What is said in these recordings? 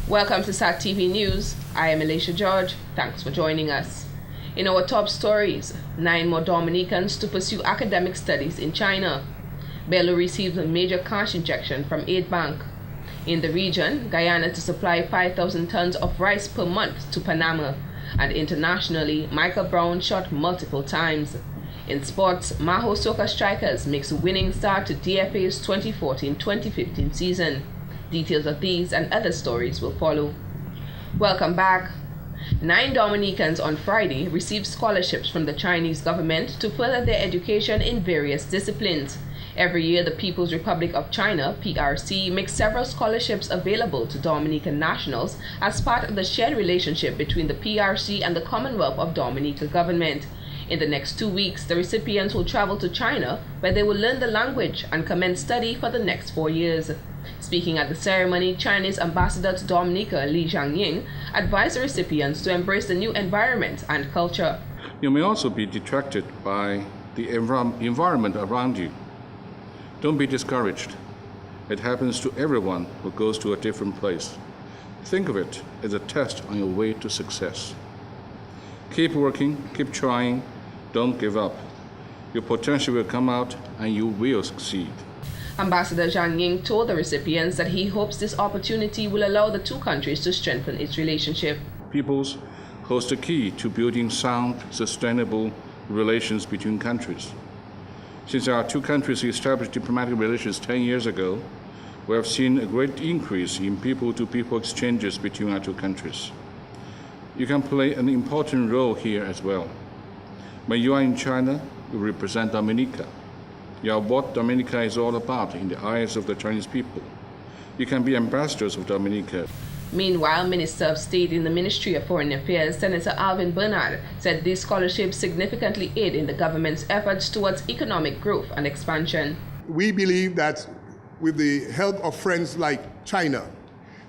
Welcome to SAT TV News. I am Alicia George. Thanks for joining us. In our top stories, 9 more Dominicans to pursue academic studies in China. Bello receives a major cash injection from Aid Bank. In the region, Guyana to supply 5,000 tons of rice per month to Panama. And internationally, Michael Brown shot multiple times. In sports, Maho Soca Strikers makes a winning start to DFA's 2014-2015 season. Details of these and other stories will follow. Welcome back. 9 Dominicans on Friday received scholarships from the Chinese government to further their education in various disciplines. Every year, the People's Republic of China, PRC, makes several scholarships available to Dominican nationals as part of the shared relationship between the PRC and the Commonwealth of Dominica government. In the next 2 weeks, the recipients will travel to China, where they will learn the language and commence study for the next 4 years. Speaking at the ceremony, Chinese Ambassador to Dominica, Li Jianying, advised the recipients to embrace the new environment and culture. You may also be detracted by the environment around you. Don't be discouraged. It happens to everyone who goes to a different place. Think of it as a test on your way to success. Keep working, keep trying, don't give up. Your potential will come out and you will succeed. Ambassador Zhang Ying told the recipients that he hopes this opportunity will allow the two countries to strengthen its relationship. Peoples holds the key to building sound, sustainable relations between countries. Since our two countries established diplomatic relations 10 years ago, we have seen a great increase in people-to-people exchanges between our two countries. You can play an important role here as well. When you are in China, you represent Dominica. You are what Dominica is all about in the eyes of the Chinese people. You can be ambassadors of Dominica. Meanwhile, Minister of State in the Ministry of Foreign Affairs, Senator Alvin Bernard, said these scholarships significantly aid in the government's efforts towards economic growth and expansion. We believe that with the help of friends like China,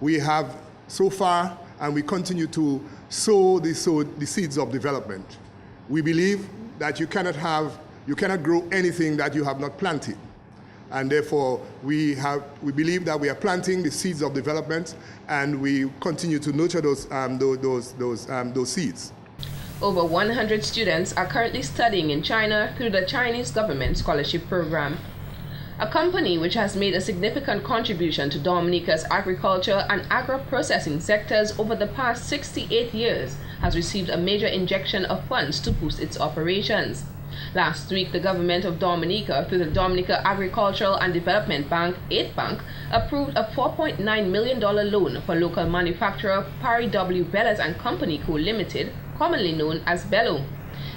we have so far and we continue to sow the seeds of development. We believe that you cannot grow anything that you have not planted. And therefore, we believe that we are planting the seeds of development, and we continue to nurture those seeds. Over 100 students are currently studying in China through the Chinese government scholarship program. A company which has made a significant contribution to Dominica's agriculture and agro-processing sectors over the past 68 years has received a major injection of funds to boost its operations. Last week, the government of Dominica, through the Dominica Agricultural and Development Bank, Aid Bank, approved a $4.9 million loan for local manufacturer Parry W. Bellas and Company Co. Limited, commonly known as Bello.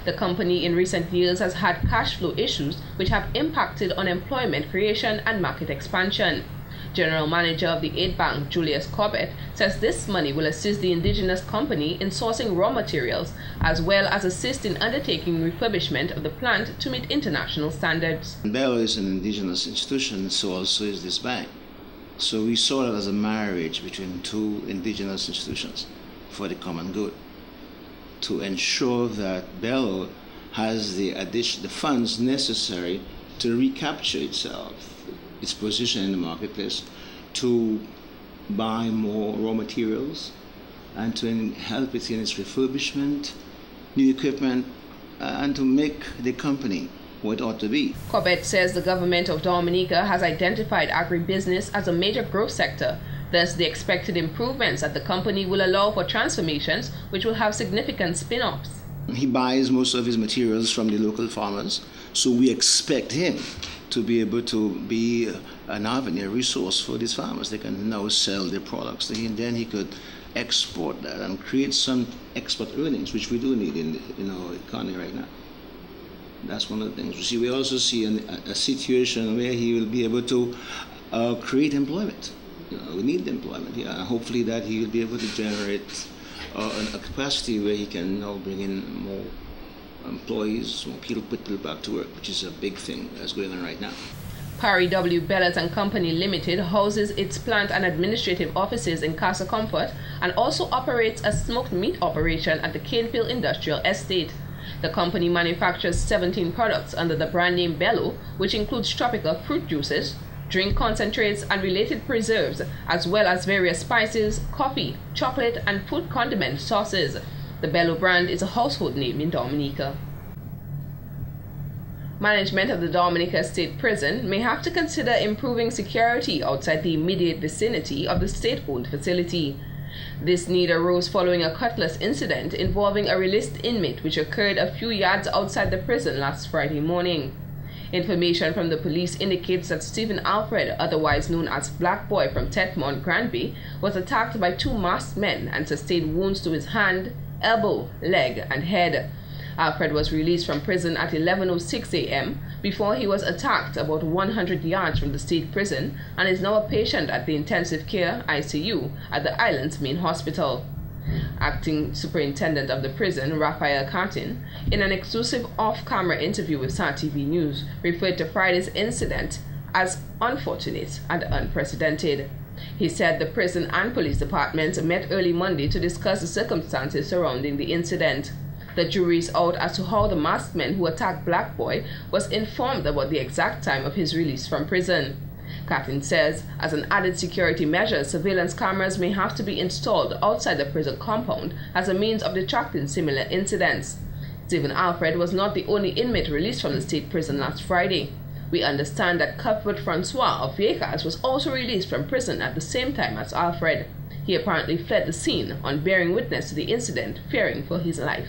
The company in recent years has had cash flow issues which have impacted on employment creation and market expansion. General Manager of the Aid Bank, Julius Corbett, says this money will assist the indigenous company in sourcing raw materials, as well as assist in undertaking refurbishment of the plant to meet international standards. Bello is an indigenous institution, so also is this bank. So we saw it as a marriage between two indigenous institutions for the common good, to ensure that Bello has the funds necessary to recapture itself, its position in the marketplace, to buy more raw materials and to help it in its refurbishment, new equipment, and to make the company what it ought to be. Corbett says the government of Dominica has identified agribusiness as a major growth sector. Thus, the expected improvements at the company will allow for transformations which will have significant spin-offs. He buys most of his materials from the local farmers, so we expect him to be able to be an avenue, a resource for these farmers. They can now sell their products. Then he could export that and create some export earnings, which we do need in our economy right now. That's one of the things. We also see a situation where he will be able to create employment. We need employment here. Hopefully that he will be able to generate a capacity where he can now bring in more employees, more people, put people back to work, which is a big thing that's going on right now. Parry W. Bellas and Company Limited houses its plant and administrative offices in Casa Comfort and also operates a smoked meat operation at the Canefield Industrial Estate. The company manufactures 17 products under the brand name Bello, which includes tropical fruit juices, drink concentrates and related preserves, as well as various spices, coffee, chocolate, and food condiment sauces. The Bello brand is a household name in Dominica. Management of the Dominica State Prison may have to consider improving security outside the immediate vicinity of the state-owned facility. This need arose following a cutlass incident involving a released inmate which occurred a few yards outside the prison last Friday morning. Information from the police indicates that Stephen Alfred, otherwise known as Black Boy from Tetmont, Granby, was attacked by two masked men and sustained wounds to his hand, elbow, leg, and head. Alfred was released from prison at 11:06 a.m. before he was attacked about 100 yards from the state prison and is now a patient at the intensive care ICU at the island's main hospital. Acting Superintendent of the prison, Raphael Cartin, in an exclusive off-camera interview with SAR-TV News, referred to Friday's incident as unfortunate and unprecedented. He said the prison and police departments met early Monday to discuss the circumstances surrounding the incident. The jury is out as to how the masked man who attacked Black Boy was informed about the exact time of his release from prison. Cartin says, as an added security measure, surveillance cameras may have to be installed outside the prison compound as a means of detracting similar incidents. Stephen Alfred was not the only inmate released from the state prison last Friday. We understand that Cuthbert Francois of Viecas was also released from prison at the same time as Alfred. He apparently fled the scene on bearing witness to the incident, fearing for his life.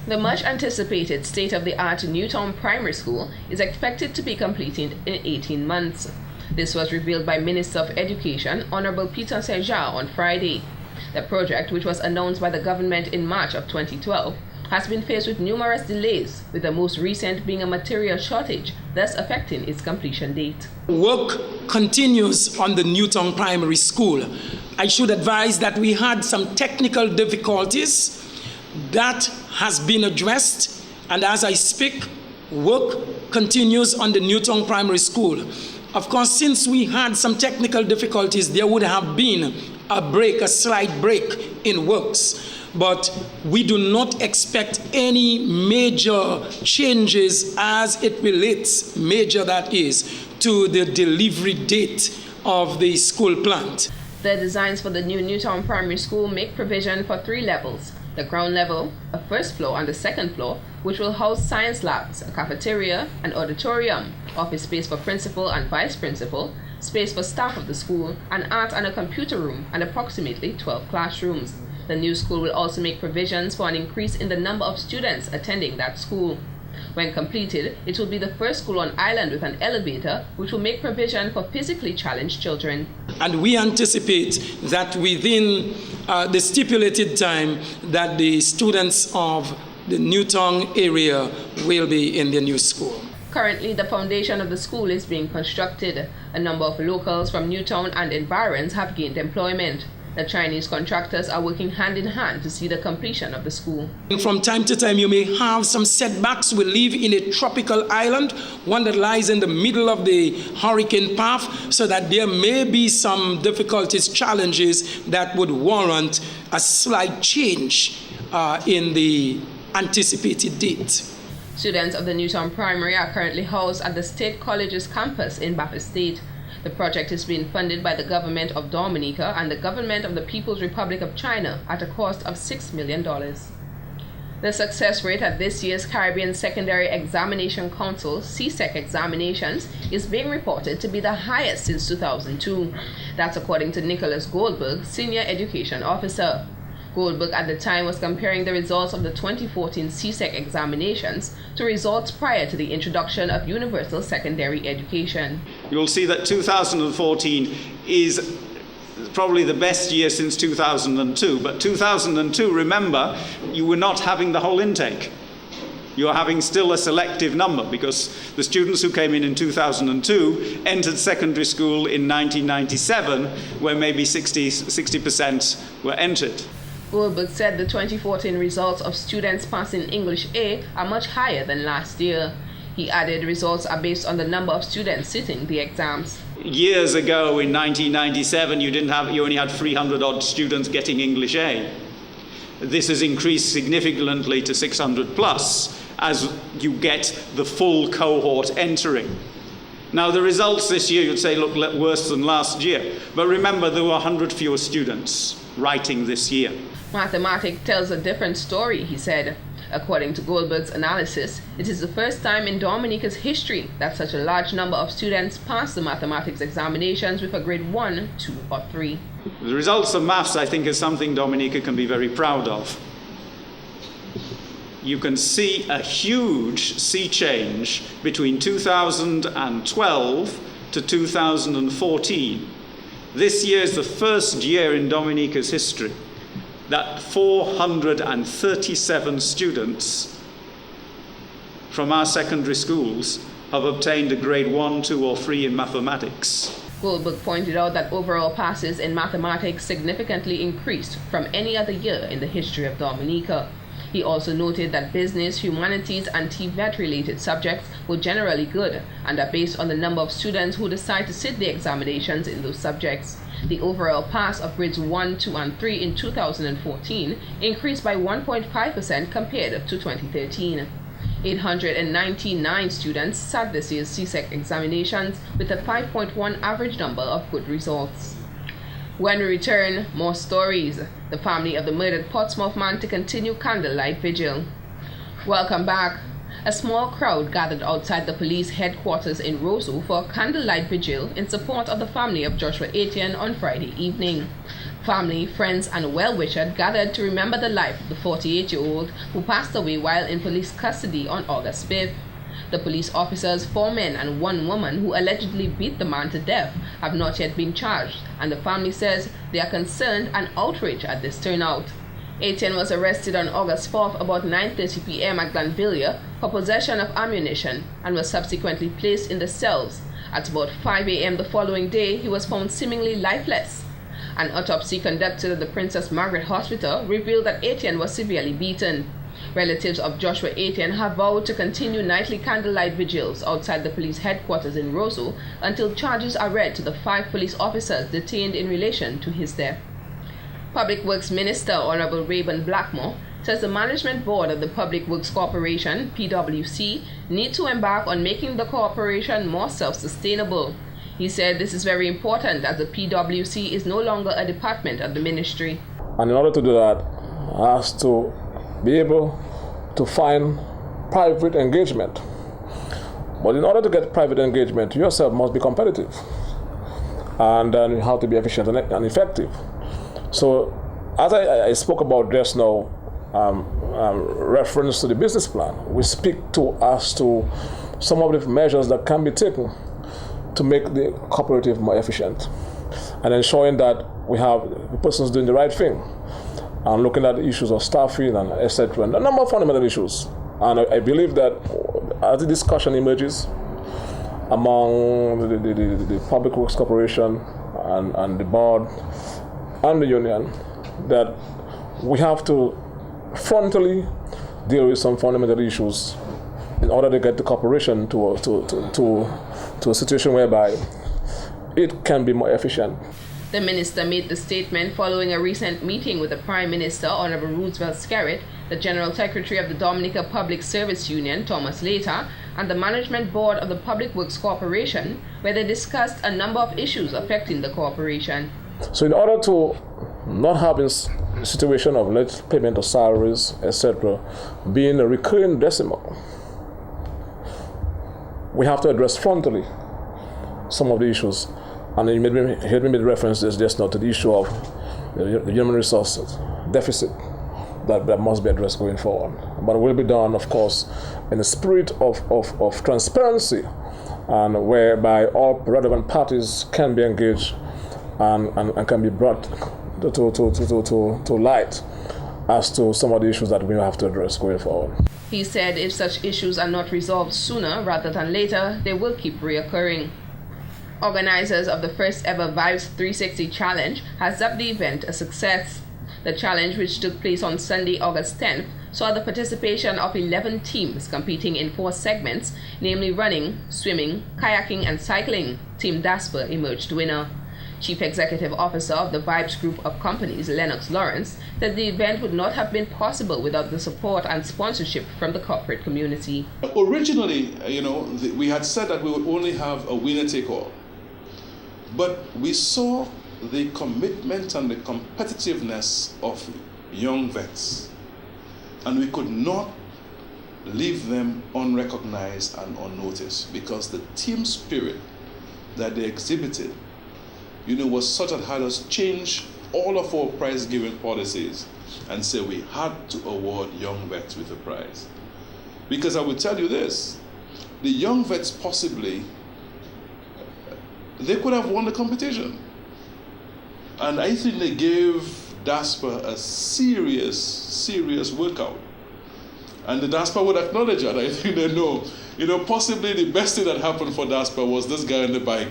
The much-anticipated state-of-the-art Newtown Primary School is expected to be completed in 18 months. This was revealed by Minister of Education, Honorable Peter Seja, on Friday. The project, which was announced by the government in March of 2012, has been faced with numerous delays, with the most recent being a material shortage, thus affecting its completion date. Work continues on the Newtown Primary School. I should advise that we had some technical difficulties. That has been addressed, and as I speak, work continues on the Newtown Primary School. Of course, since we had some technical difficulties, there would have been a slight break in works. But we do not expect any major changes as it relates, major that is, to the delivery date of the school plant. The designs for the new Newtown Primary School make provision for 3 levels. The ground level, a first floor and a second floor, which will house science labs, a cafeteria, an auditorium, office space for principal and vice principal, space for staff of the school, an art and a computer room, and approximately 12 classrooms. The new school will also make provisions for an increase in the number of students attending that school. When completed, it will be the first school on island with an elevator, which will make provision for physically challenged children. And we anticipate that within the stipulated time that the students of the Newtown area will be in the new school. Currently, the foundation of the school is being constructed. A number of locals from Newtown and environs have gained employment. The Chinese contractors are working hand in hand to see the completion of the school. From time to time, you may have some setbacks. We live in a tropical island, one that lies in the middle of the hurricane path, so that there may be some difficulties, challenges that would warrant a slight change in the anticipated date. Students of the Newtown Primary are currently housed at the State College's campus in Baffin State. The project is being funded by the government of Dominica and the government of the People's Republic of China at a cost of $6 million. The success rate at this year's Caribbean Secondary Examination Council CSEC examinations is being reported to be the highest since 2002. That's according to Nicholas Goldberg, Senior Education Officer. Goldberg at the time was comparing the results of the 2014 CSEC examinations to results prior to the introduction of universal secondary education. You'll see that 2014 is probably the best year since 2002. But 2002, remember, you were not having the whole intake. You're having still a selective number because the students who came in 2002 entered secondary school in 1997, where maybe 60% were entered. Goldberg said the 2014 results of students passing English A are much higher than last year. He added results are based on the number of students sitting the exams. Years ago in 1997, you only had 300 odd students getting English A. This has increased significantly to 600 plus as you get the full cohort entering. Now, the results this year, you'd say, look worse than last year. But remember, there were 100 fewer students writing this year. Mathematics tells a different story, he said. According to Goldberg's analysis, it is the first time in Dominica's history that such a large number of students pass the mathematics examinations with a grade 1, 2, or 3. The results of maths, I think, is something Dominica can be very proud of. You can see a huge sea change between 2012 to 2014. This year is the first year in Dominica's history that 437 students from our secondary schools have obtained a grade 1, 2, or 3 in mathematics. Goldberg pointed out that overall passes in mathematics significantly increased from any other year in the history of Dominica. He also noted that business, humanities, and TVET-related subjects were generally good and are based on the number of students who decide to sit the examinations in those subjects. The overall pass of grades 1, 2, and 3 in 2014 increased by 1.5% compared to 2013. 899 students sat this year's CSEC examinations with a 5.1 average number of good results. When we return, more stories. The family of the murdered Portsmouth man to continue candlelight vigil. Welcome back. A small crowd gathered outside the police headquarters in Roseau for a candlelight vigil in support of the family of Joshua Etienne on Friday evening. Family, friends, and well-wishers gathered to remember the life of the 48-year-old who passed away while in police custody on August 5th. The police officers, 4 men and 1 woman who allegedly beat the man to death, have not yet been charged, and the family says they are concerned and outraged at this turnout. Etienne was arrested on August 4th about 9:30 p.m. at Glanville for possession of ammunition and was subsequently placed in the cells. At about 5 a.m. the following day, he was found seemingly lifeless. An autopsy conducted at the Princess Margaret Hospital revealed that Etienne was severely beaten. Relatives of Joshua Etienne have vowed to continue nightly candlelight vigils outside the police headquarters in Roseau until charges are read to the 5 police officers detained in relation to his death. Public Works Minister Honorable Rayburn Blackmore says the Management Board of the Public Works Corporation, PWC, need to embark on making the corporation more self-sustainable. He said this is very important as the PWC is no longer a department of the ministry. And in order to do that, has to be able to find private engagement. But in order to get private engagement, you yourself must be competitive. And then you have to be efficient and effective. So, as I spoke about just now, reference to the business plan, we speak as to some of the measures that can be taken to make the cooperative more efficient and ensuring that we have the persons doing the right thing and looking at the issues of staffing and etc. and a number of fundamental issues. And I believe that as the discussion emerges among the Public Works Corporation and the board and the union, that we have to frontally deal with some fundamental issues in order to get the corporation to a situation whereby it can be more efficient. The minister made the statement following a recent meeting with the Prime Minister, Honorable Roosevelt Skerrit, the General Secretary of the Dominica Public Service Union, Thomas Later, and the Management Board of the Public Works Corporation, where they discussed a number of issues affecting the corporation. So in order to not have a situation of late payment of salaries, etc., being a recurring decimal, we have to address frontally some of the issues. And you heard me make references just now to the issue of the human resources deficit that must be addressed going forward. But it will be done, of course, in a spirit of transparency, and whereby all relevant parties can be engaged and can be brought to light as to some of the issues that we have to address going forward. He said if such issues are not resolved sooner rather than later, they will keep reoccurring. Organizers of the first ever Vibes 360 Challenge has dubbed the event a success. The challenge, which took place on Sunday, August 10th, saw the participation of 11 teams competing in 4 segments, namely running, swimming, kayaking, and cycling. Team Dasper emerged winner. Chief Executive Officer of the Vibes Group of Companies, Lennox Lawrence, said the event would not have been possible without the support and sponsorship from the corporate community. Originally, we had said that we would only have a winner-take-all. But we saw the commitment and the competitiveness of young vets, and we could not leave them unrecognized and unnoticed, because the team spirit that they exhibited, was such that had us change all of our prize-giving policies and say we had to award young vets with a prize. Because I will tell you this, the young vets possibly, they could have won the competition. And I think they gave DASPA a serious workout. And the DASPA would acknowledge that. I think they know. Possibly the best thing that happened for DASPA was this guy on the bike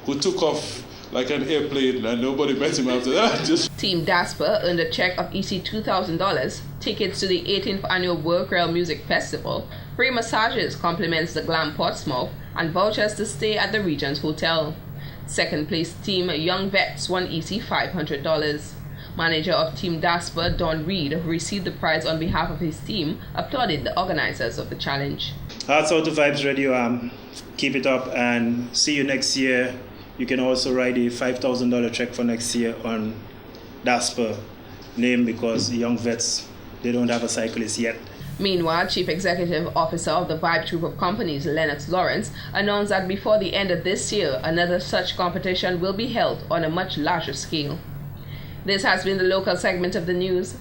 who took off like an airplane and nobody met him after that. Team DASPA earned a check of EC $2,000, tickets to the 18th annual World Rail Music Festival, free massages, compliments the Glam Portsmouth, and vouchers to stay at the Regent's Hotel. Second place team Young Vets won EC $500. Manager of Team DASPA, Don Reed, who received the prize on behalf of his team, applauded the organizers of the challenge. Hats out to Vibes Radio. Keep it up and see you next year. You can also write a $5,000 check for next year on DASPA name, because young vets, they don't have a cyclist yet. Meanwhile, Chief Executive Officer of the Vibes Group of Companies, Lennox Lawrence, announced that before the end of this year, another such competition will be held on a much larger scale. This has been the local segment of the news.